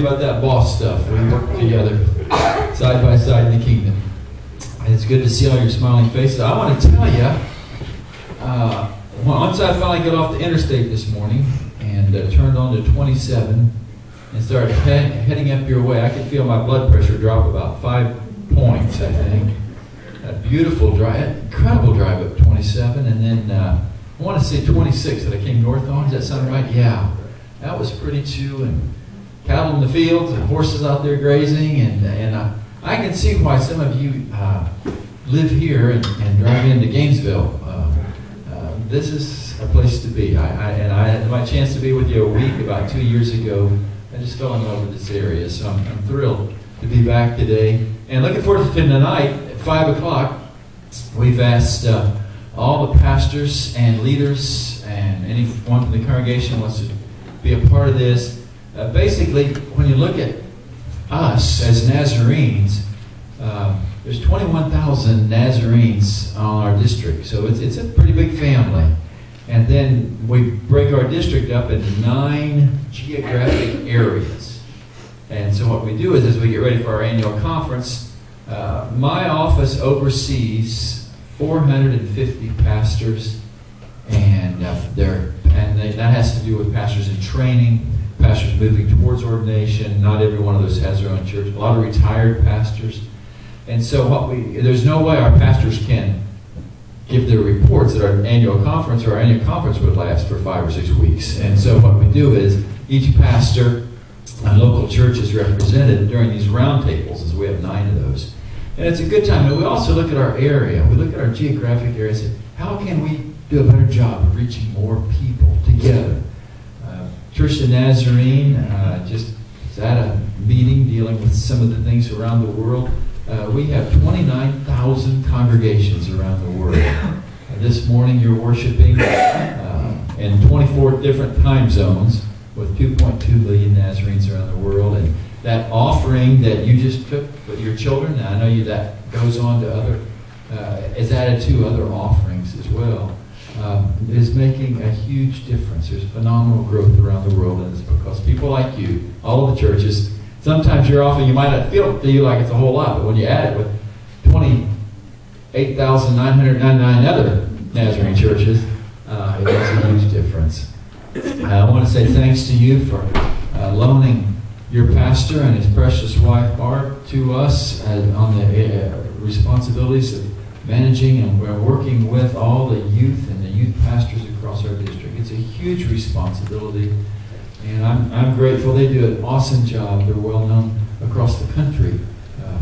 about that boss stuff. We work together, side by side in the kingdom. And it's good to see all your smiling faces. I want to tell you, once I finally got off the interstate this morning and turned on to 27 and started heading up your way, I could feel my blood pressure drop about 5 points, I think. A beautiful drive, incredible drive up 27, and then I want to say 26 that I came north on. Does that sound right? Yeah, that was pretty too. And cattle in the fields and horses out there grazing, and I can see why some of you live here and drive into Gainesville. This is a place to be. I had my chance to be with you a week about 2 years ago. I just fell in love with this area, so I'm thrilled to be back today. And looking forward to tonight at 5 o'clock. We've asked all the pastors and leaders and anyone from the congregation who wants to be a part of this. Basically, when you look at us as Nazarenes, there's 21,000 Nazarenes on our district, so it's a pretty big family. And then we break our district up into 9 geographic areas. And so what we do is, as we get ready for our annual conference, my office oversees 450 pastors, and that has to do with pastors in training, pastors moving towards ordination. Not every one of those has their own church. A lot of retired pastors. And so there's no way our pastors can give their reports at our annual conference, or our annual conference would last for 5 or 6 weeks. And so what we do is each pastor and local church is represented during these roundtables, as we have 9 of those. And it's a good time. And we also look at our area. We look at our geographic area and say, how can we do a better job of reaching more people together? Church of Nazarene just is at a meeting dealing with some of the things around the world. We have 29,000 congregations around the world. This morning you're worshiping in 24 different time zones with 2.2 million Nazarenes around the world. And that offering that you just took with your children, I know that goes on to other, is added to other offerings as well, is making a huge difference. There's phenomenal growth around the world, and it's because people like you, all of the churches, sometimes your offering, you might not feel to you like it's a whole lot, but when you add it with 28,999 other Nazarene churches, it makes a huge difference. I want to say thanks to you for loaning your pastor and his precious wife, Barb, to us on the responsibilities of managing and we're working with all the youth and the youth pastors across our district. It's a huge responsibility. And I'm grateful. They do an awesome job. They're well known across the country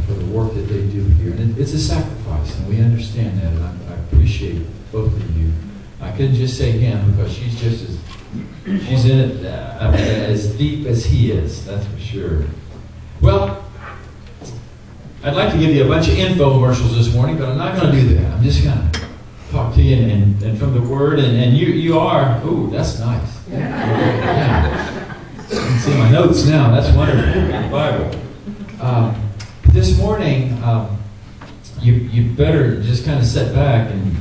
for the work that they do here. And it's a sacrifice, and we understand that. And I appreciate both of you. I couldn't just say him because she's in it as deep as he is. That's for sure. Well, I'd like to give you a bunch of infomercials this morning, but I'm not going to do that. I'm just going to talk to you and from the Word. And you are. Ooh, that's nice. Yeah. You can see my notes now. That's wonderful. Bible. This morning, you better just kind of sit back, and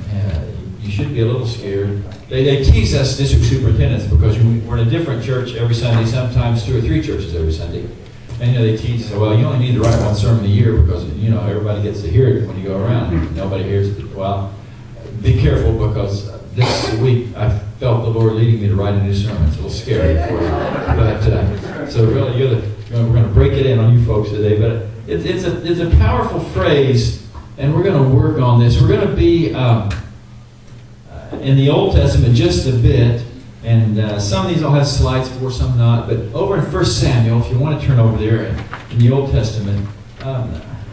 you should be a little scared. They tease us district superintendents because we're in a different church every Sunday, sometimes 2 or 3 churches every Sunday. And they tease us, well, you only need to write 1 sermon a year because everybody gets to hear it when you go around. Nobody hears it. Well, be careful, because this week I felt the Lord leading me to write a new sermon. It's a little scary for you. But, so really, we're going to break it in on you folks today. But it's a powerful phrase, and we're going to work on this. We're going to be in the Old Testament just a bit, and some of these I'll have slides for, some not. But over in 1 Samuel, if you want to turn over there in the Old Testament,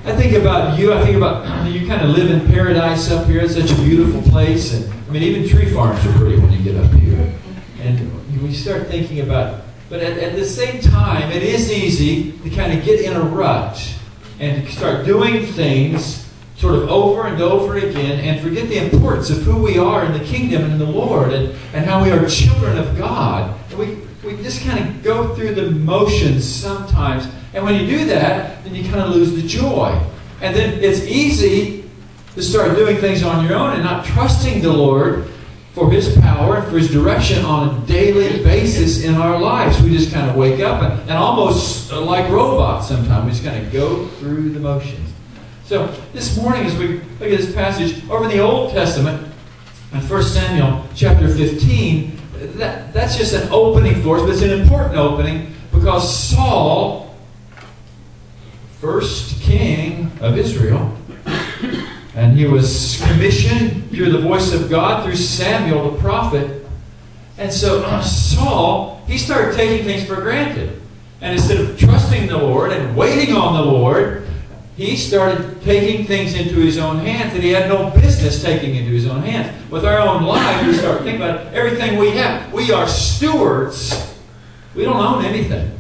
I think about you. I think about you kind of live in paradise up here. It's such a beautiful place. And I mean, even tree farms are pretty when you get up here. And we start thinking about, but at the same time, it is easy to kind of get in a rut and to start doing things sort of over and over again and forget the importance of who we are in the kingdom and in the Lord and how we are children of God. And we just kind of go through the motions sometimes. And when you do that, then you kind of lose the joy. And then it's easy to start doing things on your own and not trusting the Lord for His power and for His direction on a daily basis in our lives. We just kind of wake up and almost like robots sometimes, we just kind of go through the motions. So this morning as we look at this passage over in the Old Testament, in 1 Samuel chapter 15, that's just an opening for us, but it's an important opening because Saul, first king of Israel, and he was commissioned through the voice of God through Samuel the prophet. And so Saul, he started taking things for granted. And instead of trusting the Lord and waiting on the Lord, he started taking things into his own hands that he had no business taking into his own hands. With our own lives, we start thinking about everything we have. We are stewards. We don't own anything.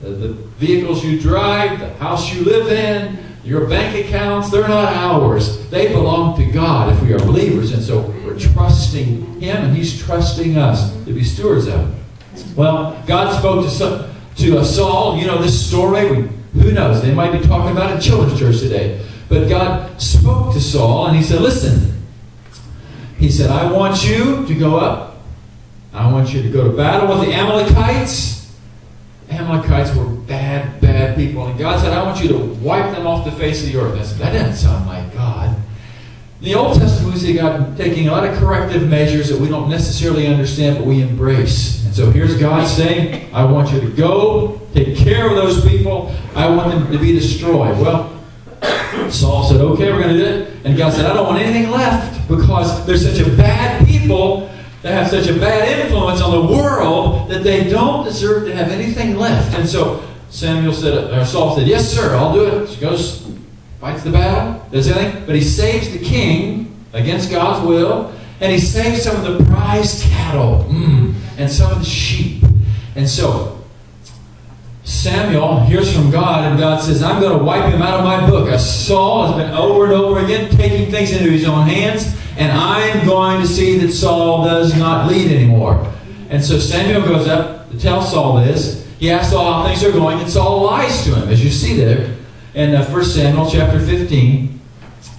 The vehicles you drive, the house you live in, your bank accounts, they're not ours. They belong to God if we are believers. And so we're trusting Him and He's trusting us to be stewards of it. Well, God spoke to Saul. You know this story. Who knows? They might be talking about it in children's church today. But God spoke to Saul and He said, listen. He said, I want you to go up. I want you to go to battle with the Amalekites. Amalekites were bad, bad people. And God said, I want you to wipe them off the face of the earth. I said, that doesn't sound like God. In the Old Testament, we see God taking a lot of corrective measures that we don't necessarily understand, but we embrace. And so here's God saying, I want you to go, take care of those people. I want them to be destroyed. Well, Saul said, okay, we're going to do it. And God said, I don't want anything left because there's such a bad people that have such a bad influence on the world that they don't deserve to have anything left. And so Saul said, yes, sir, I'll do it. He goes, fights the battle, does anything, but he saves the king against God's will, and he saves some of the prized cattle and some of the sheep. And so Samuel hears from God, and God says, I'm going to wipe him out of my book. As Saul has been over and over again taking things into his own hands, and I'm going to see that Saul does not lead anymore. And so Samuel goes up to tell Saul this. He asks Saul how things are going, and Saul lies to him, as you see there in 1 Samuel chapter 15.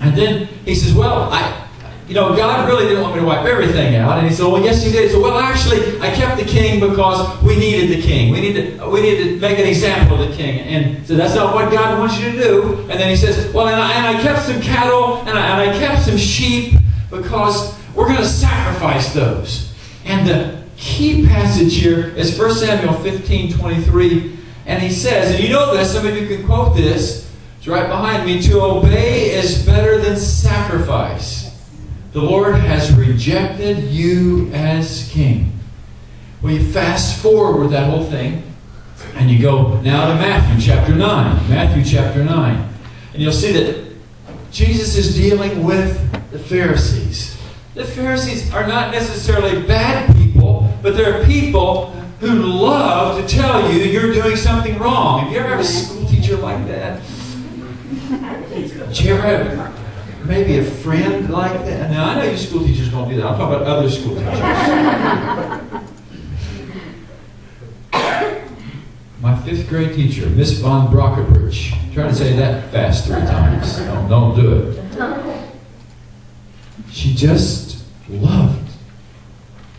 And then he says, well, God really didn't want me to wipe everything out. And he said, well, yes, He did. He said, well, actually, I kept the king because we needed the king. We needed to make an example of the king. And so that's not what God wants you to do. And then he says, well, and I kept some cattle and I kept some sheep because we're going to sacrifice those. And the key passage here is 1 Samuel 15:23. And he says, and you know this, some of you can quote this. It's right behind me. To obey is better than sacrifice. The Lord has rejected you as king. Well, you fast forward with that whole thing, and you go now to Matthew chapter 9. Matthew chapter 9. And you'll see that Jesus is dealing with the Pharisees. The Pharisees are not necessarily bad people, but they're people who love to tell you you're doing something wrong. Have you ever had a school teacher like that? Did you ever have maybe a friend like that? Now, I know you school teachers don't do that. I'm talking about other school teachers. My 5th grade teacher, Miss Von Brockenbridge. Try to say that fast 3 times. Don't do it. She just loved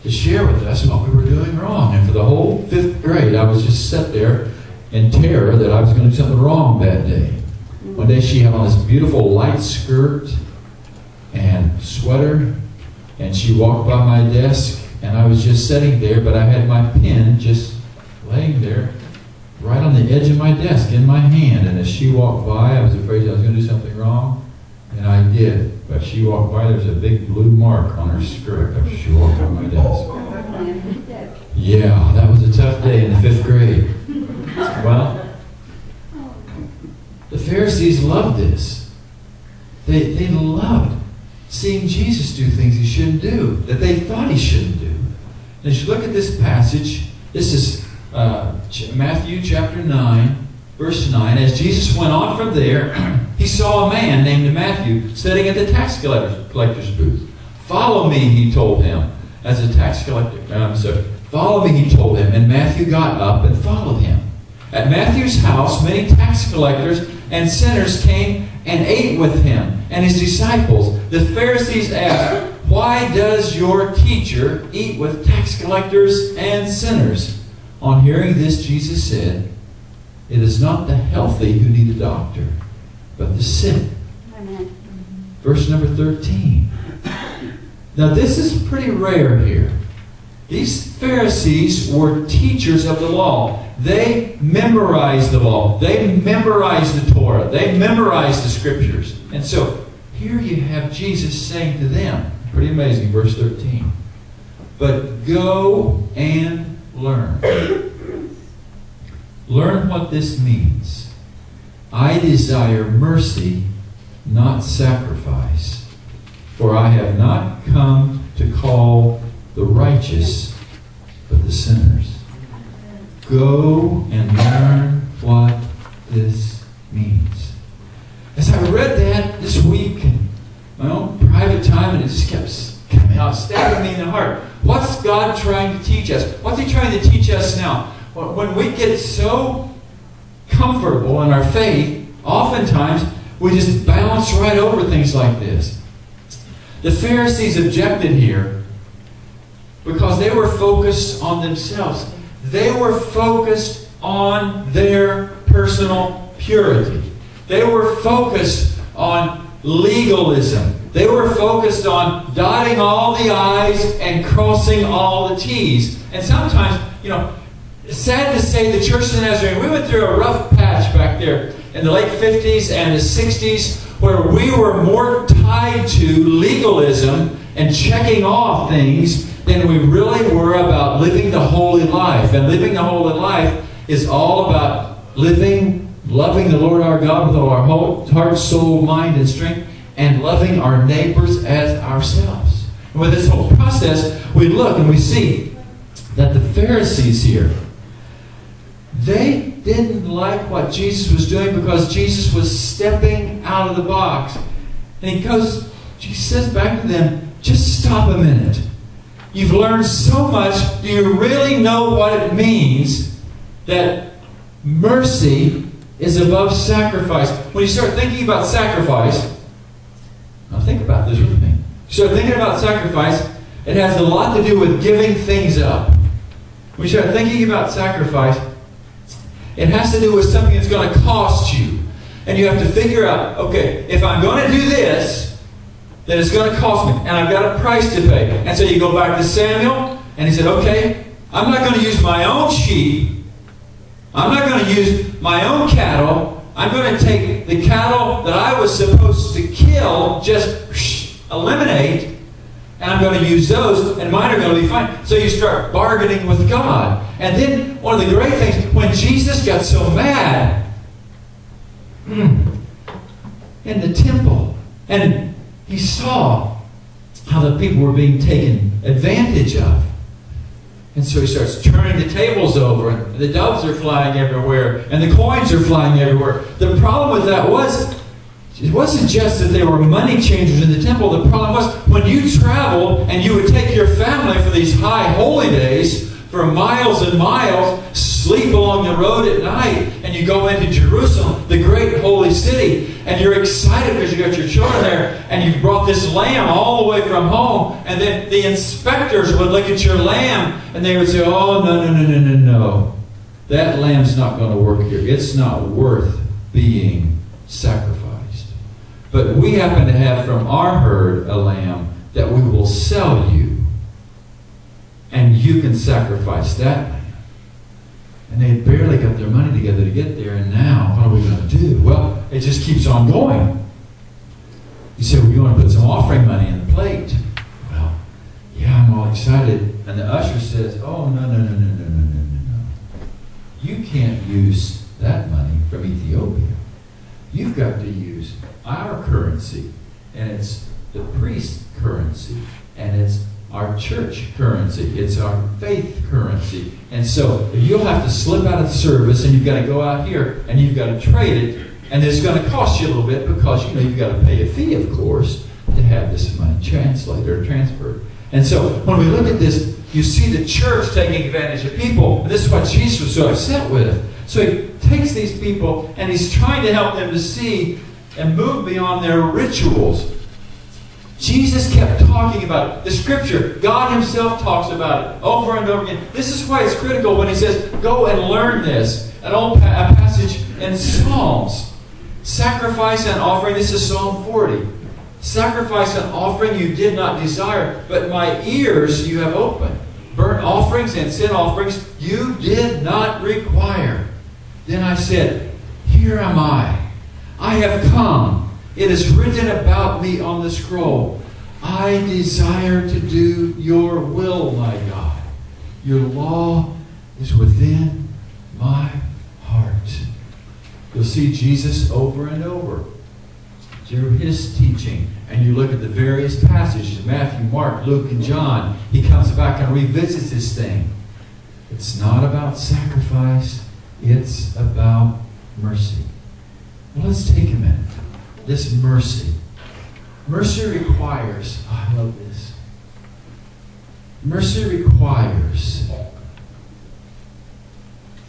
to share with us what we were doing wrong. And for the whole 5th grade, I was just sat there in terror that I was going to do something wrong that day. One day she had on this beautiful light skirt and sweater, and she walked by my desk, and I was just sitting there, but I had my pen just laying there right on the edge of my desk in my hand. And as she walked by, I was afraid I was going to do something wrong, and I did. But she walked by, there was a big blue mark on her skirt after she walked by my desk. Yeah, that was a tough day in the 5th grade. Well, the Pharisees loved this. They loved seeing Jesus do things He shouldn't do, that they thought He shouldn't do. And as you look at this passage, this is Matthew chapter 9, verse 9. As Jesus went on from there, He saw a man named Matthew sitting at the tax collector's booth. Follow me, He told him, as a tax collector. Follow me, He told him. And Matthew got up and followed him. At Matthew's house, many tax collectors and sinners came and ate with him and his disciples. The Pharisees asked, "Why does your teacher eat with tax collectors and sinners?" On hearing this, Jesus said, "It is not the healthy who need a doctor, but the sick." Amen. Verse number 13. Now this is pretty rare here. These Pharisees were teachers of the law. They memorized the law. They memorized the Torah. They memorized the Scriptures. And so here you have Jesus saying to them, pretty amazing, verse 13, "But go and learn." Learn what this means. "I desire mercy, not sacrifice. For I have not come to call the righteous, but the sinners." Go and learn what this means. As I read that this week in my own private time, and it just kept coming out, stabbing me in the heart. What's God trying to teach us? What's He trying to teach us now? When we get so comfortable in our faith, oftentimes we just bounce right over things like this. The Pharisees objected here because they were focused on themselves. They were focused on their personal purity. They were focused on legalism. They were focused on dotting all the I's and crossing all the T's. And sometimes, it's sad to say the Church of the Nazarene, we went through a rough patch back there in the late 50s and the 60s where we were more tied to legalism and checking off things than we really were about living the holy life. And living the holy life is all about loving the Lord our God with all our whole heart, soul, mind, and strength, and loving our neighbors as ourselves. And with this whole process, we look and we see that the Pharisees here, they didn't like what Jesus was doing because Jesus was stepping out of the box. And Jesus says back to them, "Just stop a minute. You've learned so much. Do you really know what it means that mercy is above sacrifice?" When you start thinking about sacrifice, now think about this with me. You start thinking about sacrifice, it has a lot to do with giving things up. When you start thinking about sacrifice, it has to do with something that's going to cost you. And you have to figure out, okay, if I'm going to do this, then it's going to cost me. And I've got a price to pay. And so you go back to Samuel, and he said, okay, I'm not going to use my own sheep. I'm not going to use my own cattle. I'm going to take the cattle that I was supposed to kill, just eliminate, and I'm going to use those, and mine are going to be fine. So you start bargaining with God. And then one of the great things, when Jesus got so mad in the temple, and he saw how the people were being taken advantage of. And so he starts turning the tables over, and the doves are flying everywhere, and the coins are flying everywhere. The problem with that was, it wasn't just that they were money changers in the temple. The problem was, when you traveled and you would take your family for these high holy days, for miles and miles, sleep along the road at night, and you go into Jerusalem, the great holy city, and you're excited because you got your children there, and you've brought this lamb all the way from home, and then the inspectors would look at your lamb, and they would say, oh, no. That lamb's not going to work here. It's not worth being sacrificed. But we happen to have from our herd a lamb that we will sell you, and you can sacrifice that lamb. And they barely got their money together to get there, and now, what are we going to do? Well, it just keeps on going. You say, well, you want to put some offering money in the plate. Well, yeah, I'm all excited. And the usher says, oh, no. You can't use that money from Ethiopia. You've got to use our currency, and it's the priest's currency, and it's our church currency. It's our faith currency. And so you'll have to slip out of the service, and you've got to go out here, and you've got to trade it, and it's going to cost you a little bit because, you've got to pay a fee, of course, to have this money translated or transferred. And so when we look at this, you see the church taking advantage of people. And this is what Jesus was so upset with. So he takes these people, and he's trying to help them to see and move beyond their rituals. Jesus kept talking about it. The Scripture, God Himself talks about it over and over again. This is why it's critical when He says, go and learn this. An old passage in Psalms. Sacrifice and offering, this is Psalm 40. Sacrifice and offering you did not desire, but my ears you have opened. Burnt offerings and sin offerings you did not require. Then I said, here am I. I have come. It is written about me on the scroll. I desire to do your will, my God. Your law is within my heart. You'll see Jesus over and over through His teaching. And you look at the various passages, Matthew, Mark, Luke, and John. He comes back and revisits this thing. It's not about sacrifice. It's about mercy. Well, let's take a minute. This mercy. Mercy requires, oh, I love this. Mercy requires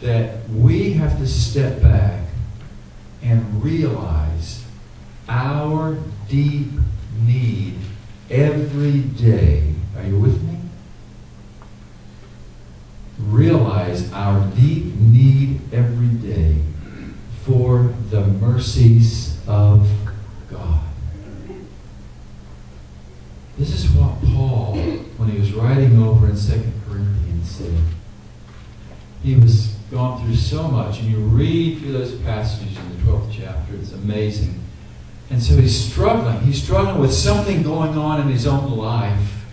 that we have to step back and realize our deep need every day. Are you with me? Realize our deep need every day for the mercies of God. This is what Paul, when he was writing over in 2 Corinthians, said. He was gone through so much, and you read through those passages in the 12th chapter, it's amazing. And so he's struggling. He's struggling with something going on in his own life.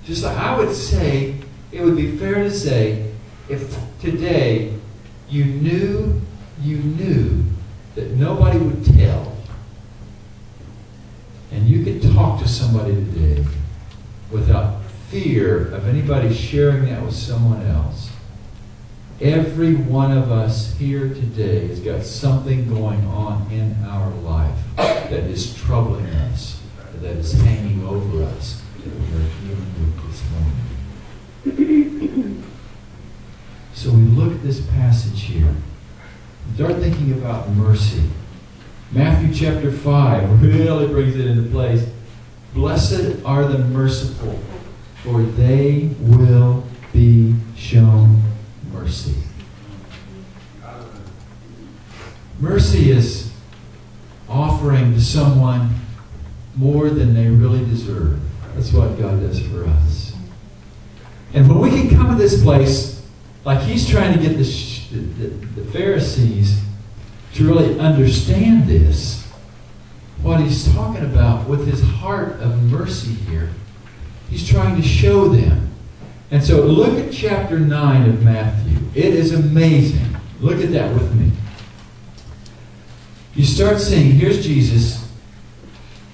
Just like I would say, it would be fair to say, if today you knew that nobody would tell, and you could talk to somebody today without fear of anybody sharing that with someone else. Every one of us here today has got something going on in our life that is troubling us, that is hanging over us, that we are dealing with this morning. So we look at this passage here. Start thinking about mercy. Matthew chapter 5 really brings it into place. Blessed are the merciful, for they will be shown mercy. Mercy is offering to someone more than they really deserve. That's what God does for us. And when we can come to this place, like He's trying to get the Pharisees to really understand this, what He's talking about with His heart of mercy here, He's trying to show them. And so look at chapter 9 of Matthew. It is amazing. Look at that with me. You start seeing, here's Jesus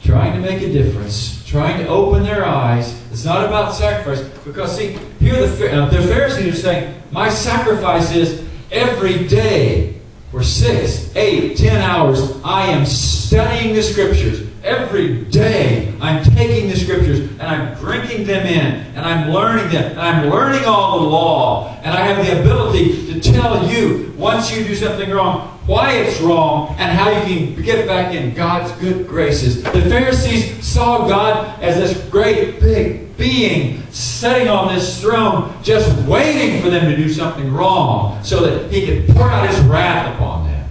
trying to make a difference, trying to open their eyes. It's not about sacrifice. Because, see, here the Pharisees are saying, my sacrifice is every day for 6, 8, 10 hours, I am studying the Scriptures. Every day I'm taking the Scriptures and I'm drinking them in and I'm learning them and I'm learning all the law, and I have the ability to tell you once you do something wrong why it's wrong and how you can get back in God's good graces. The Pharisees saw God as this great big being sitting on this throne just waiting for them to do something wrong so that He could pour out His wrath upon them.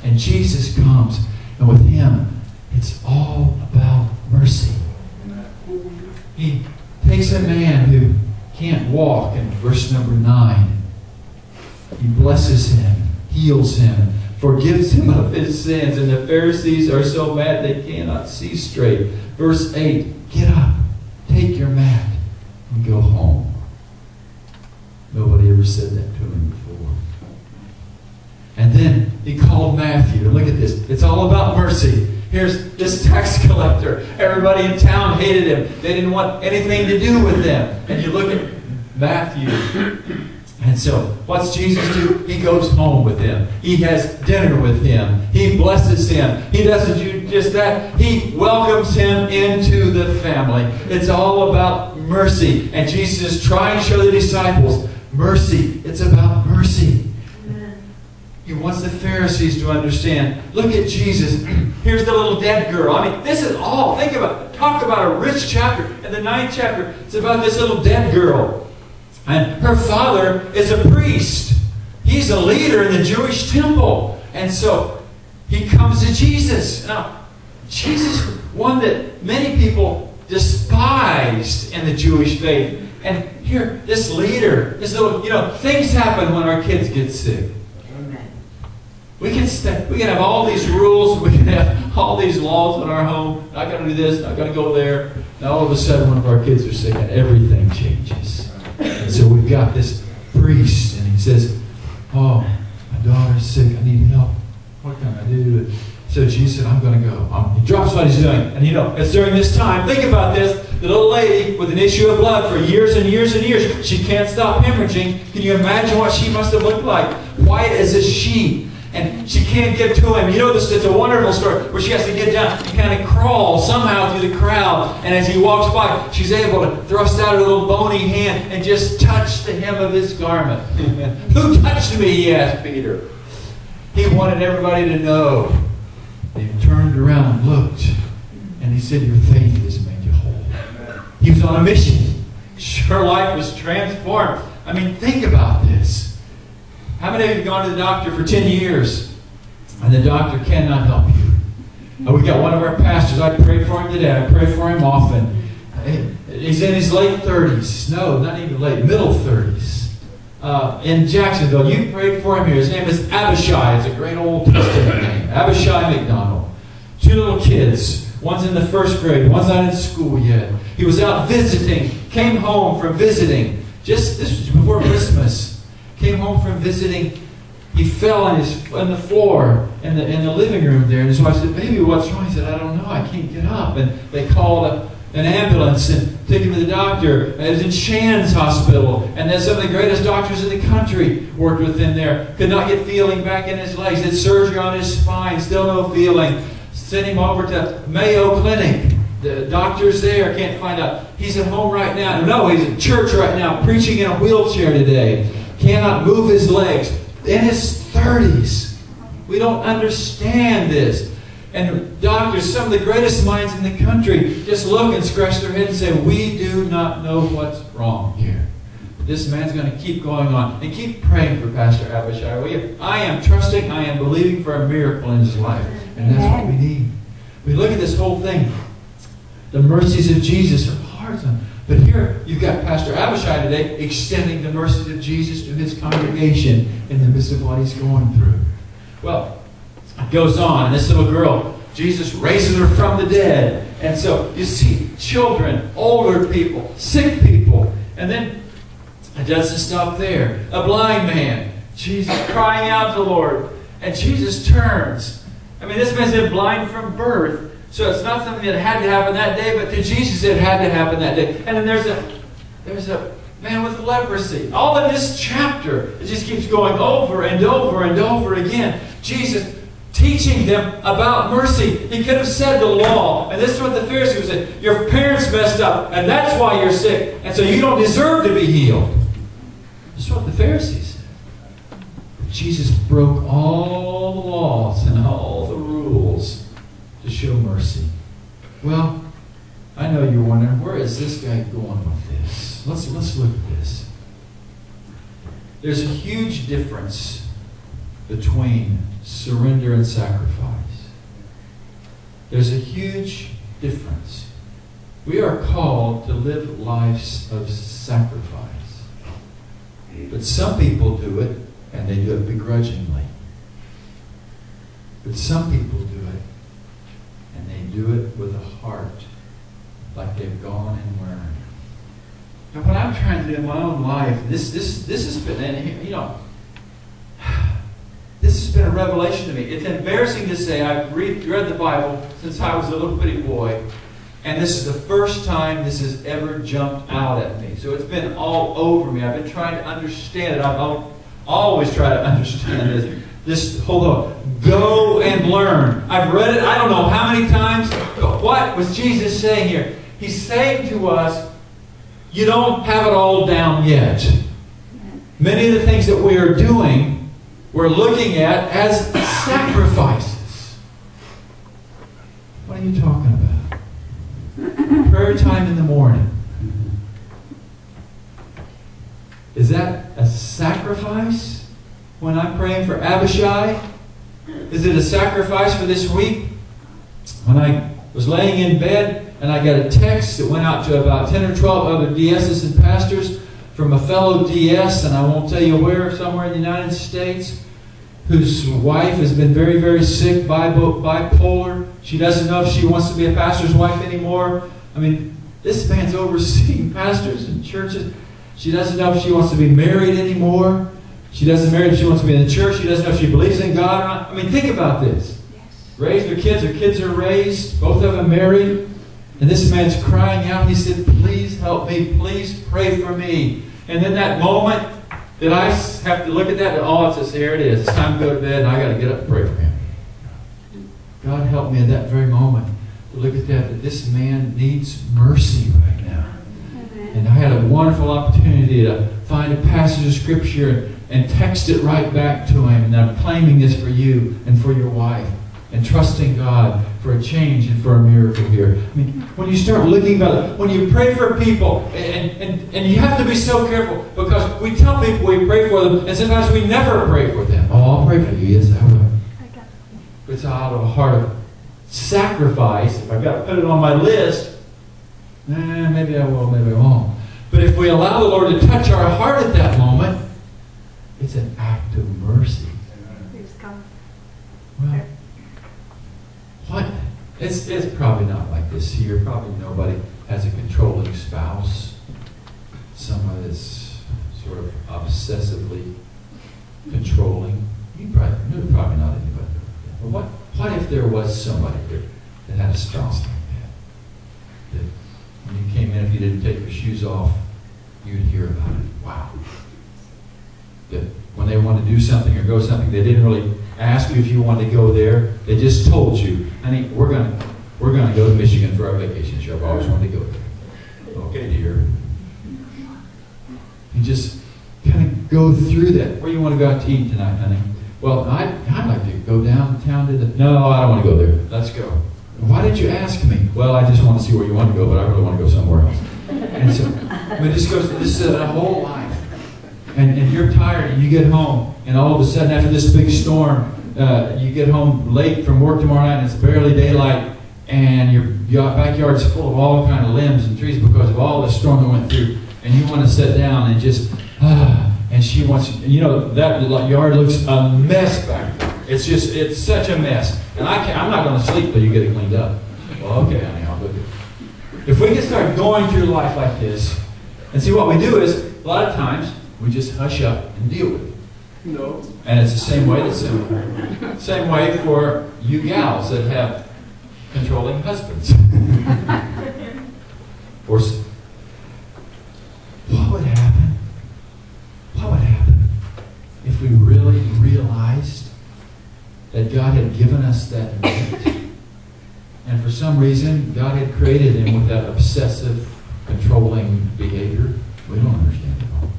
And Jesus comes, and with Him it's all about mercy. He takes a man who can't walk in verse number 9. He blesses him, heals him, forgives him of his sins. And the Pharisees are so mad they cannot see straight. Verse 8, get up, take your mat, and go home. Nobody ever said that to him before. And then he called Matthew. Look at this. It's all about mercy. Here's this tax collector. Everybody in town hated him. They didn't want anything to do with them. And you look at Matthew. And so, what's Jesus do? He goes home with him. He has dinner with him. He blesses him. He doesn't do just that. He welcomes him into the family. It's all about mercy. And Jesus is trying to show the disciples, mercy. It's about mercy. He wants the Pharisees to understand. Look at Jesus. Here's the little dead girl. I mean, this is all. Think about it. talk about a rich chapter. In the 9th chapter, it's about this little dead girl. And her father is a priest. He's a leader in the Jewish temple. And so he comes to Jesus. Now, Jesus, one that many people despised in the Jewish faith. And here, this leader, this little, things happen when our kids get sick. Amen. We can have all these rules, we can have all these laws in our home. Not going to do this, not going to go there. Now all of a sudden one of our kids are sick and everything changes. And so we've got this priest and he says, oh, my daughter's sick, I need help. What can I do? So Jesus said, I'm going to go. He drops what he's doing. And it's during this time, think about this, the little lady with an issue of blood for years and years and years, she can't stop hemorrhaging. Can you imagine what she must have looked like? White as a sheet. And she can't get to him. It's a wonderful story where she has to get down and kind of crawl somehow through the crowd. And as he walks by, she's able to thrust out her little bony hand and just touch the hem of his garment. Who touched me? He asked Peter. He wanted everybody to know. He turned around and looked. And he said, your faith has made you whole. He was on a mission. Her life was transformed. I mean, think about this. How many of you have gone to the doctor for 10 years and the doctor cannot help you? We got one of our pastors. I pray for him today. I pray for him often. He's in his late 30s. No, not even late. Middle 30s. In Jacksonville. You prayed for him here. His name is Abishai. It's a great Old Testament name. Abishai McDonald. 2 little kids. One's in the 1st grade. One's not in school yet. He was out visiting. Came home from visiting. This was before Christmas. Came home from visiting. He fell on the floor in the living room there. And his wife said, baby, what's wrong? He said, I don't know. I can't get up. And they called an ambulance and took him to the doctor. It was in Shands Hospital. And then some of the greatest doctors in the country worked with him there. Could not get feeling back in his legs. Did surgery on his spine. Still no feeling. Sent him over to Mayo Clinic. The doctors there can't find out. He's at home right now. No, he's at church right now preaching in a wheelchair today. Cannot move his legs. In his 30s. We don't understand this. And doctors, some of the greatest minds in the country, just look and scratch their head and say, we do not know what's wrong here. This man's going to keep going on. And keep praying for Pastor Abishai, will you? I am trusting, I am believing for a miracle in his life. And that's what we need. We look at this whole thing. The mercies of Jesus are hard on. But here, you've got Pastor Abishai today extending the mercies of Jesus to his congregation in the midst of what he's going through. Well, it goes on. And this little girl, Jesus raises her from the dead. And so you see children, older people, sick people. And then it doesn't stop there. A blind man, Jesus crying out to the Lord. And Jesus turns. I mean, this man's been blind from birth. So it's not something that had to happen that day, but to Jesus it had to happen that day. And then there's a man with leprosy. All of this chapter, it just keeps going over and over and over again. Jesus teaching them about mercy. He could have said the law. And this is what the Pharisees said. Your parents messed up, and that's why you're sick. And so you don't deserve to be healed. This is what the Pharisees said. Jesus broke all the laws and all the rules to show mercy. Well, I know you're wondering, where is this guy going with this? Let's look at this. There's a huge difference between surrender and sacrifice. There's a huge difference. We are called to live lives of sacrifice. But some people do it, and they do it begrudgingly. But some people do it, and they do it with a heart like they've gone and learned. And what I'm trying to do in my own life, this has been, and you know, this has been a revelation to me. It's embarrassing to say I've read the Bible since I was a little bitty boy, and this is the first time this has ever jumped out at me. So it's been all over me. I've been trying to understand it. I've always tried to understand this. This, hold on. Go and learn. I've read it, I don't know how many times. What was Jesus saying here? He's saying to us, you don't have it all down yet. Many of the things that we are doing, we're looking at as sacrifices. What are you talking about? prayer time in the morning. Is that a sacrifice when I'm praying for Abishai? Is it a sacrifice for this week? When I was laying in bed and I got a text that went out to about 10 or 12 other DSs and pastors from a fellow DS, and I won't tell you where, somewhere in the United States, whose wife has been very, very sick, bipolar. She doesn't know if she wants to be a pastor's wife anymore. I mean, this man's overseeing pastors and churches. She doesn't know if she wants to be married anymore. She doesn't know if she wants to be in the church. She doesn't know if she believes in God or not. I mean, think about this. Raised their kids. Their kids are raised. Both of them married. And this man's crying out. He said, please help me. Please pray for me. And then that moment that I have to look at that, oh, it says, here it is. It's time to go to bed, and I got to get up and pray for him. God help me in that very moment to look at that this man needs mercy right now. And I had a wonderful opportunity to find a passage of Scripture and text it right back to him. And I'm claiming this for you and for your wife, and trusting God for a change and for a miracle here. I mean, when you start looking about it, when you pray for people, and you have to be so careful, because we tell people we pray for them, and sometimes we never pray for them. Oh, I'll pray for you. Yes, I will. It's out of a heart of sacrifice. If I've got to put it on my list, maybe I will, maybe I won't. But if we allow the Lord to touch our heart at that moment, it's an act of mercy. Well, what? It's probably not like this here. Probably nobody has a controlling spouse. Someone that's sort of obsessively controlling. Probably not anybody. But what if there was somebody here that had a spouse like that? That when you came in, if you didn't take your shoes off, you'd hear about it. Wow. That when they want to do something or go something, they didn't really ask you if you wanted to go there. They just told you, honey, we're gonna go to Michigan for our vacation trip. I've always wanted to go there. Okay, dear. You just kind of go through that. Where you want to go out to eat tonight, honey? Well, I'd like to go downtown to the... No, I don't want to go there. Let's go. Why did you ask me? Well, I just want to see where you want to go, but I really want to go somewhere else. And so, it just goes, this is a whole life. And you're tired, and you get home, and all of a sudden, after this big storm, you get home late from work tomorrow night, and it's barely daylight, and your backyard's full of all kind of limbs and trees because of all the storm that went through, and you want to sit down and just, and she wants, that yard looks a mess back there. It's such a mess. And I'm not going to sleep till you get it cleaned up. Well, okay, honey, I'll go do it. If we can start going through life like this, and see what we do is, a lot of times, we just hush up and deal with it. No. And it's the same way same way for you gals that have controlling husbands. Or what would happen? What would happen if we really realized that God had given us that gift, and for some reason God had created him with that obsessive, controlling behavior? We don't understand it all.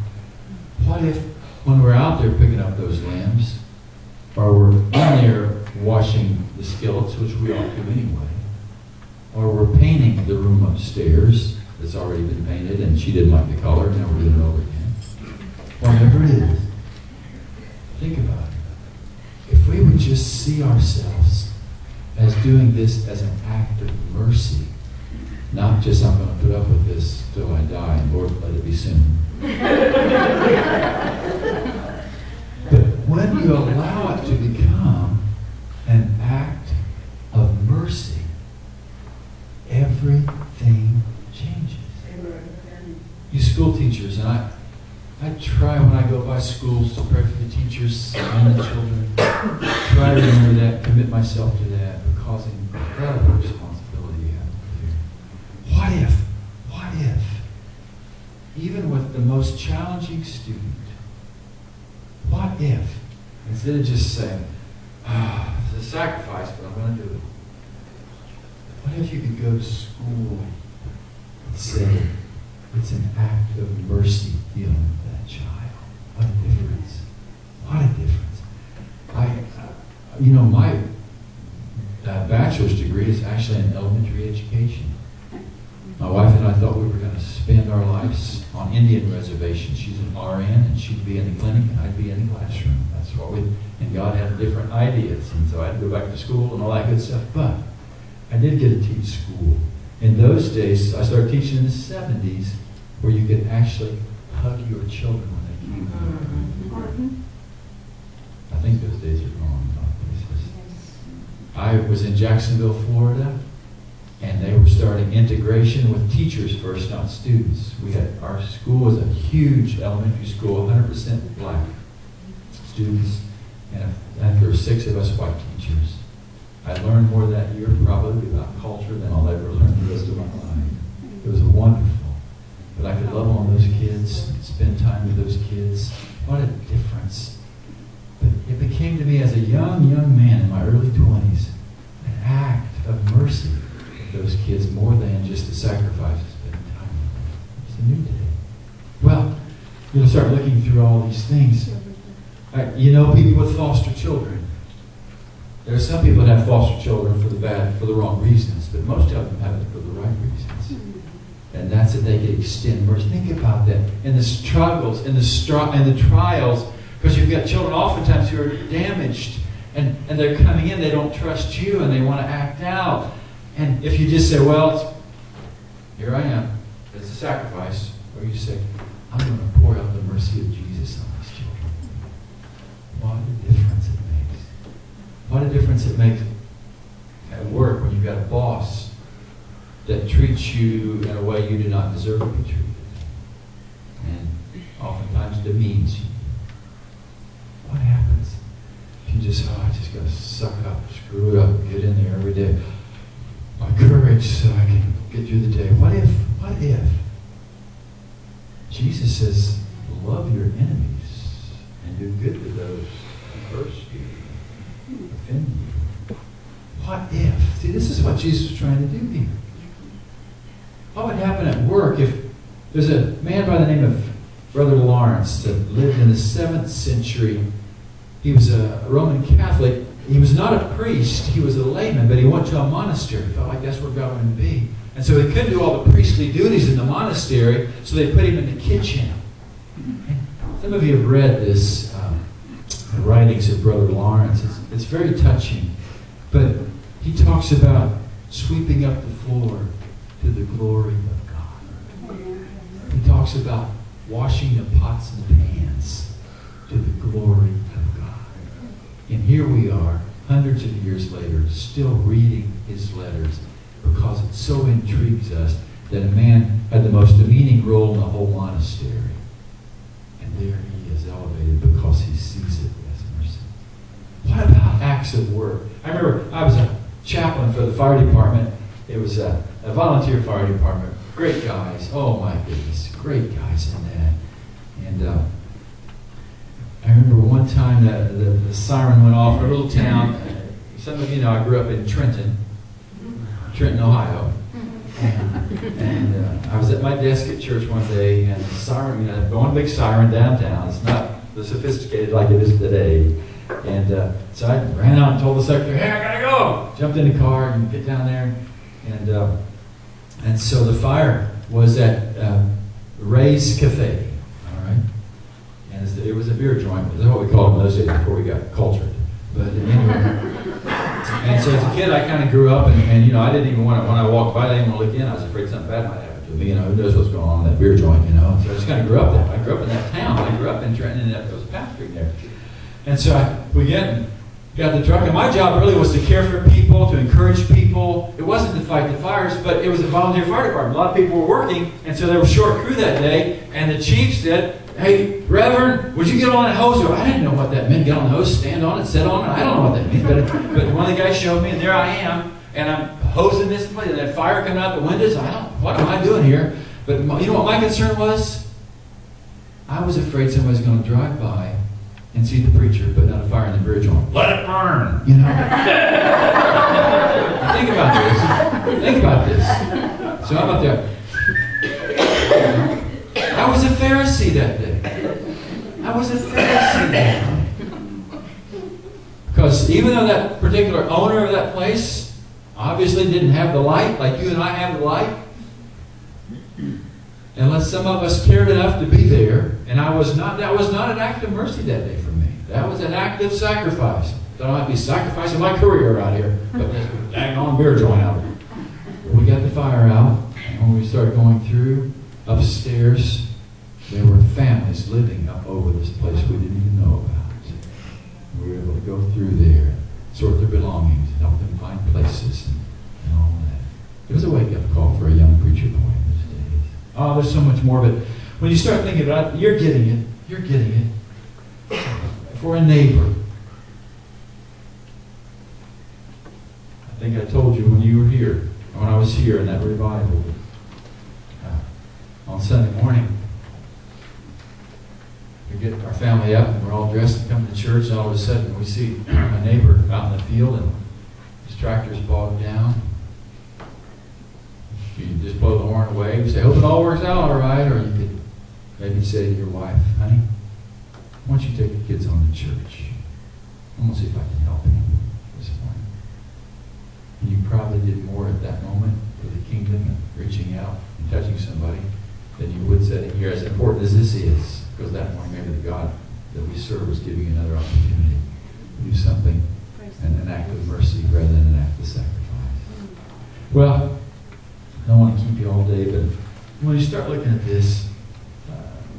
What if, when we're out there picking up those lambs, or we're in there washing the skillets, which we ought to anyway, or we're painting the room upstairs that's already been painted and she didn't like the color, now we're doing it over again. Whatever it is, think about it. If we would just see ourselves as doing this as an act of mercy, not just I'm going to put up with this till I die, and Lord, let it be soon. But when you allow it to become an act of mercy, everything changes. You school teachers, and I try when I go by schools to pray for the teachers and the children. Try to remember that, commit myself to that, because incredible responsibility you have to do. What if, even with the most challenging student, what if, instead of just saying, it's a sacrifice, but I'm going to do it. What if you could go to school and say, it's an act of mercy dealing with that child? What a difference. What a difference. My bachelor's degree is actually in elementary education. My wife and I thought we were going to spend our lives on Indian reservations. She's an RN, and she'd be in the clinic, and I'd be in the classroom. That's what we. And God had different ideas, and so I had to go back to school and all that good stuff. But I did get to teach school. In those days, I started teaching in the 70s, where you could actually hug your children when they came home. I think those days are gone. I was in Jacksonville, Florida, and they were starting integration with teachers first, not students. Our school was a huge elementary school, 100% black students, and there were 6 of us white teachers. I learned more that year probably about culture than I'll ever learn the rest of my life. It was wonderful. But I could love on those kids, spend time with those kids. What a difference. But it became to me as a young man in my early 20s, an act of mercy with those kids more than just a sacrifice of spending time with them. It's a new day. Well, you'll start looking through all these things. You know people with foster children. There are some people that have foster children for the wrong reasons, but most of them have it for the right reasons. And that's that they can extend mercy. Think about that. In the struggles, in the trials, because you've got children oftentimes who are damaged, and they're coming in, they don't trust you, and they want to act out. And if you just say, well, here I am, it's a sacrifice, or you say, I'm going to pour out the mercy of Jesus on these children. What a difference it makes. What a difference it makes at work when you've got a boss that treats you in a way you do not deserve to be treated, and oftentimes demeans you. What happens? You just, I just got to suck it up, screw it up, get in there every day. My courage so I can get through the day. What if Jesus says, love your enemies and do good to those who curse you, offend you? What if? See, this is what Jesus was trying to do here. What would happen at work if there's a man by the name of Brother Lawrence that lived in the 7th century. He was a Roman Catholic. He was not a priest. He was a layman, but he went to a monastery. He felt like that's where God wanted to be. And so he couldn't do all the priestly duties in the monastery, so they put him in the kitchen. And some of you have read this, the writings of Brother Lawrence. It's very touching. But he talks about sweeping up the floor to the glory of God. He talks about washing the pots and pans to the glory of God. And here we are, hundreds of years later, still reading his letters because it so intrigues us that a man had the most demeaning role in the whole monastery. And there he is elevated because he sees it as mercy. What about acts of work? I remember I was a chaplain for the fire department. It was a volunteer fire department. Great guys. Oh my goodness. Great guys in that. And I remember one time the siren went off in a little town. Some of you know I grew up in Trenton, Ohio. And I was at my desk at church one day, and the siren, one big siren downtown. It's not the sophisticated like it is today. And so I ran out and told the secretary, hey, I gotta go! Jumped in the car and get down there. And so the fire was at Ray's Cafe, all right? And it was a beer joint. That's what we called it in those days before we got cultured. But anyway. And so as a kid, I kind of grew up, and I didn't even want to, when I walked by, I didn't want to look in. I was afraid something bad might happen to me. Who knows what's going on in that beer joint, So I just kind of grew up there. I grew up in that town. I grew up in Trenton, and there was a pastoring there. And so we got the truck, and my job really was to care for people, to encourage people. It wasn't to fight the fires, but it was a volunteer fire department. A lot of people were working, and so there was short crew that day, and the chief said, hey, Reverend, would you get on that hose? I didn't know what that meant. Get on the hose, stand on it, sit on it. I don't know what that means. But one of the guys showed me, and there I am, and I'm hosing this place, and that fire coming out the windows. What am I doing here? But you know what my concern was? I was afraid somebody's going to drive by and see the preacher putting out a fire in the beer joint. Let it burn! Think about this. Think about this. So I'm out there. I was a Pharisee that day. I was a Pharisee that day. Because even though that particular owner of that place obviously didn't have the light, like you and I have the light, unless some of us cared enough to be there. And that was not an act of mercy that day for me. That was an act of sacrifice. Thought I might be sacrificing my career out here, but this was dang on beer joint out here. We got the fire out, and when we started going through upstairs, there were families living up over this place we didn't even know about. We were able to go through there, sort their belongings, and help them find places and all that. It was a wake-up call for a young preacher boy in those days. Oh, there's so much more, but when you start thinking about it, you're getting it. You're getting it. For a neighbor. I think I told you when you were here, when I was here in that revival, on Sunday morning, we get our family up and we're all dressed and come to church, and all of a sudden we see a neighbor out in the field and his tractor's bogged down. You can just blow the horn away and say, hope it all works out all right, or you could maybe say to your wife, honey, why don't you take the kids home to church? I'm going to see if I can help you this morning. And you probably did more at that moment for the kingdom and reaching out and touching somebody than you would sitting here, as important as this is. Because that morning, maybe the God that we serve was giving you another opportunity to do something, and an act of mercy rather than an act of sacrifice. Well, I don't want to keep you all day, but when you start looking at this,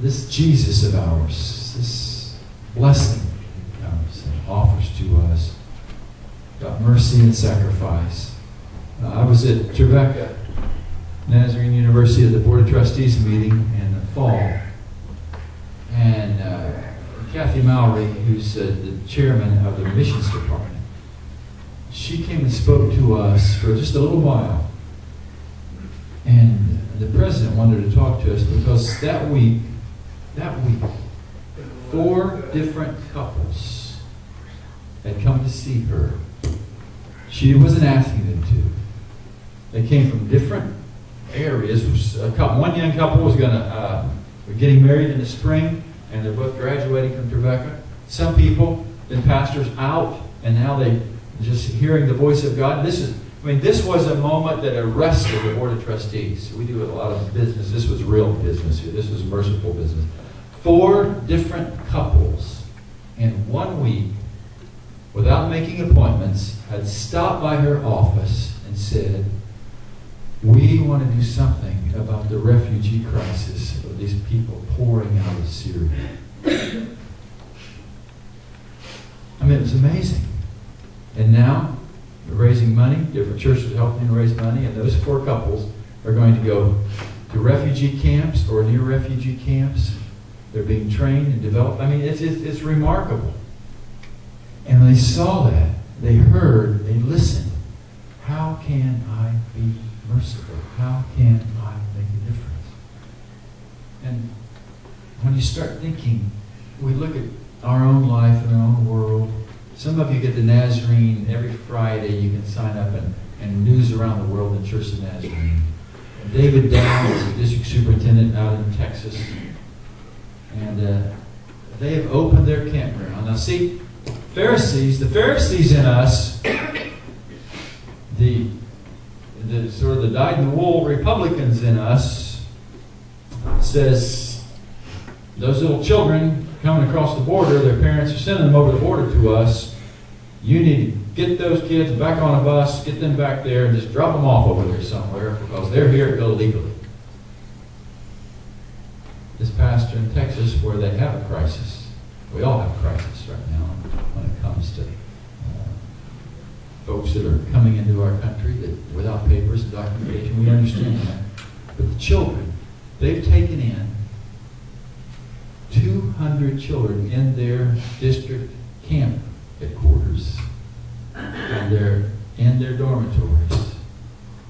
this Jesus of ours, this blessing of ours that offers to us about mercy and sacrifice. I was at Trevecca Nazarene University at the Board of Trustees meeting in the fall. And Kathy Mallory, who's the chairman of the missions department, she came and spoke to us for just a little while. And the president wanted to talk to us because that week, 4 different couples had come to see her. She wasn't asking them to. They came from different areas. One young couple was getting married in the spring, and they're both graduating from Trevecca. Some people, been pastors out, and now they just hearing the voice of God. This was a moment that arrested the Board of Trustees. We do a lot of business. This was real business here. This was merciful business. 4 different couples in 1 week, without making appointments, had stopped by her office and said, we want to do something about the refugee crisis of these people pouring out of Syria. I mean, it was amazing. And now, they're raising money. Different churches are helping to raise money. And those 4 couples are going to go to refugee camps or near refugee camps. They're being trained and developed. I mean, it's remarkable. And when they saw that, they heard, they listened. How can I be merciful? How can I make a difference? And when you start thinking, we look at our own life and our own world. Some of you get the Nazarene every Friday. You can sign up and news around the world in Church of Nazarene. And David Down is the district superintendent out in Texas. And they have opened their campground. Now see, the Pharisees in us, the sort of the dyed-in-the-wool Republicans in us, says those little children coming across the border, their parents are sending them over the border to us. You need to get those kids back on a bus, get them back there, and just drop them off over there somewhere because they're here illegally. This pastor in Texas, where they have a crisis, we all have a crisis right now when it comes to folks that are coming into our country that without papers and documentation. We understand that. But the children, they've taken in 200 children in their district camp headquarters, and they're in their dormitories,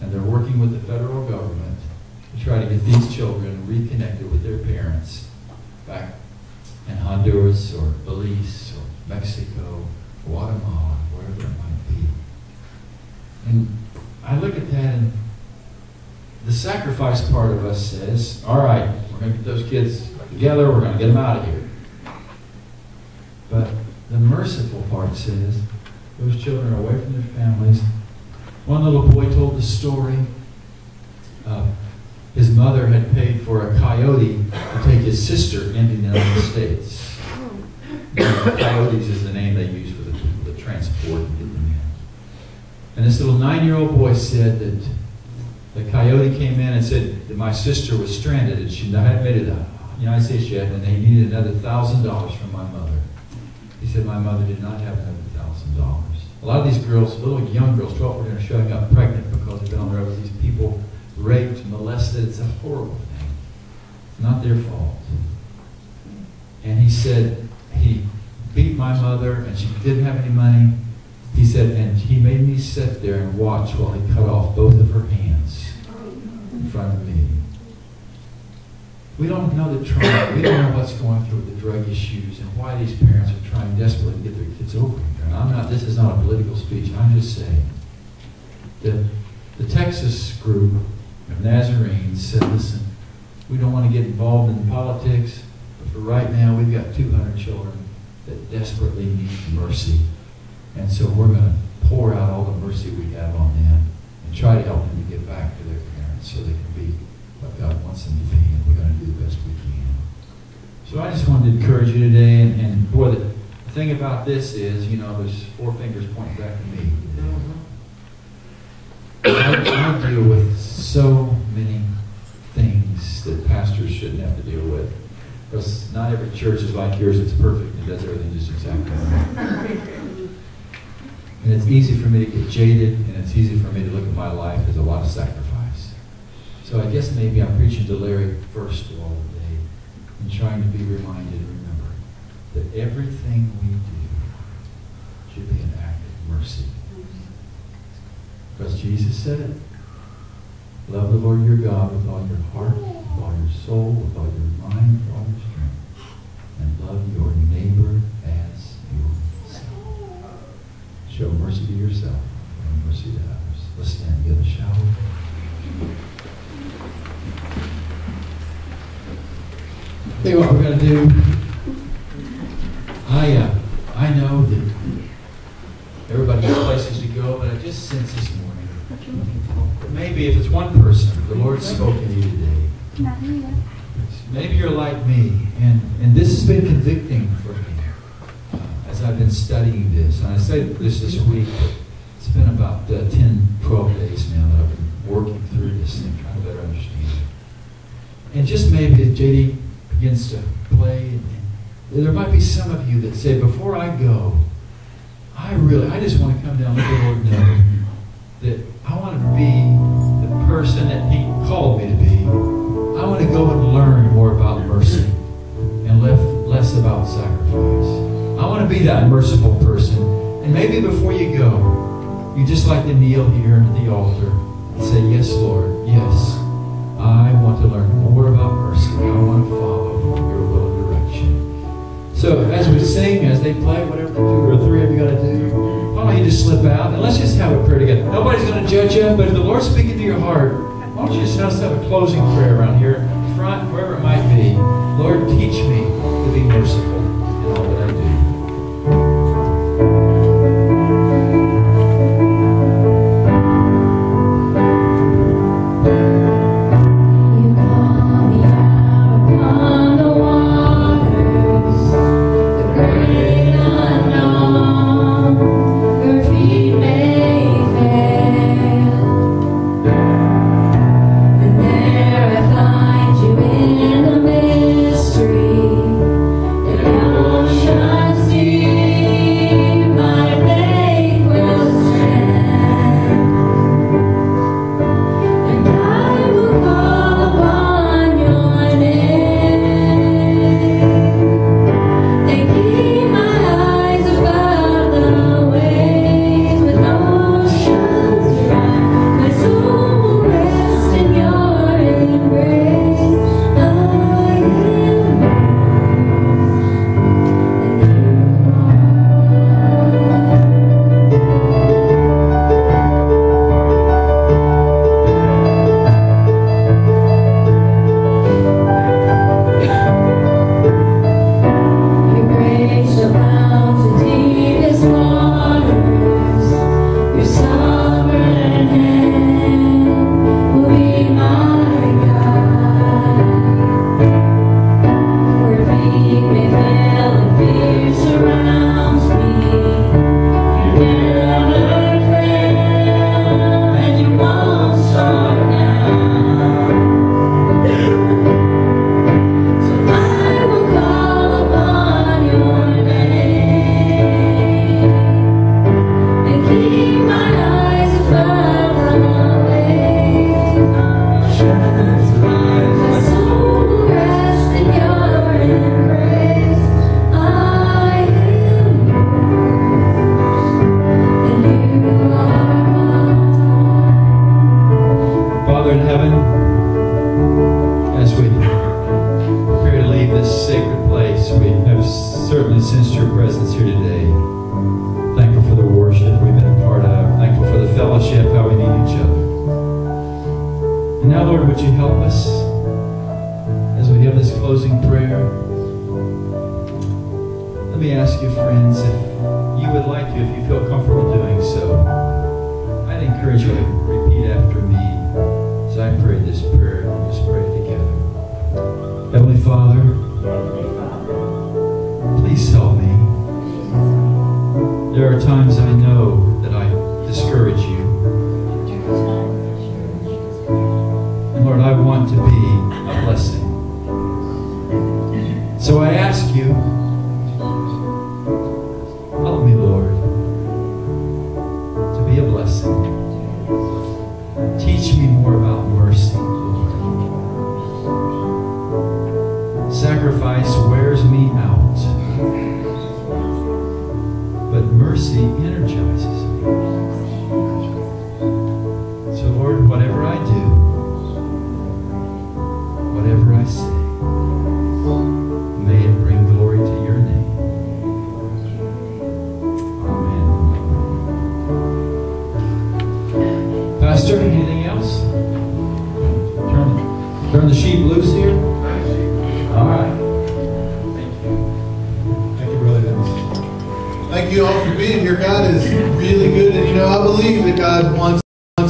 and they're working with the federal government to try to get these children reconnected with their parents back in Honduras or Belize or Mexico, Guatemala, wherever it might be. And I look at that, and the sacrifice part of us says, all right, we're going to get those kids together, we're going to get them out of here. But the merciful part says, those children are away from their families. One little boy told the story of his mother had paid for a coyote to take his sister into the United States. Coyotes is the name they use for the people that transport and get them in. And this little 9-year-old boy said that the coyote came in and said that my sister was stranded and she hadn't made it to the United States yet, and they needed another $1,000 from my mother. He said my mother did not have another $1,000. A lot of these girls, little young girls, 12, are showing up pregnant because they've been on the road with these people, raped, molested. It's a horrible thing. It's not their fault. And he said he beat my mother and she didn't have any money. He said, and he made me sit there and watch while he cut off both of her hands in front of me. We don't know the trauma. We don't know what's going through with the drug issues and why these parents are trying desperately to get their kids over here. And this is not a political speech. I'm just saying that the Texas group of Nazarenes said, listen, we don't want to get involved in politics, but for right now, we've got 200 children that desperately need mercy. And so we're going to pour out all the mercy we have on them and try to help them to get back to their parents so they can be what God wants them to be, and we're going to do the best we can. So I just wanted to encourage you today, and boy, the thing about this is, there's 4 fingers pointing back at me today. I deal with so many things that pastors shouldn't have to deal with. Because not every church is like yours, it's perfect and does everything just exactly right. And it's easy for me to get jaded, and it's easy for me to look at my life as a lot of sacrifice. So I guess maybe I'm preaching to Larry first of all today and trying to be reminded and remember that everything we do should be an act of mercy. Because Jesus said it. Love the Lord your God with all your heart, with all your soul, with all your mind, with all your strength. And love your neighbor as yourself. Show mercy to yourself and mercy to others. Let's stand together, shall we? Tell you what we're going to do. I know that everybody has places to go, but I just sense this morning that maybe if it's one person, the Lord's spoken to you today. Maybe you're like me, and this has been convicting for me as I've been studying this. And I said this week, but it's been about 10, 12 days now that I've been working through this thing, trying to better understand it. And just maybe as JD begins to play, and there might be some of you that say, before I go, I just want to come down and let the Lord know that I want to be the person that He called me to be. I want to go and learn more about mercy and less about sacrifice. I want to be that merciful person. And maybe before you go, you just like to kneel here at the altar and say, yes, Lord, yes, I want to learn more about mercy. I want to follow your will and direction. So as we sing, as they play, whatever the 2 or 3 of you got to do, why don't you just slip out and let's just have a prayer together. Nobody's going to judge you, but if the Lord's speaking to your heart, why don't you just have a closing prayer around here, front, wherever it might be. Lord, teach me to be merciful in all that I do. In the mystery that Now, Lord, would you help us as we have this closing prayer? Let me ask you, friends, if you would like to, if you feel comfortable doing so, I'd encourage you to repeat after me as I pray this prayer, and just pray it together. Heavenly Father, please help me. There are times I know that I discourage you. And Lord, I want to be a blessing. So I ask you, help me, Lord, to be a blessing. Teach me more about mercy, Lord. Sacrifice wears me out, but mercy energizes me. So, Lord, whatever I do, whatever I say, may it bring glory to your name. Pastor, anything else? Turn the sheep loose here? All right. Thank you. Thank you, Brother Dennis. Thank you all for being here. God is really good, and I believe that God wants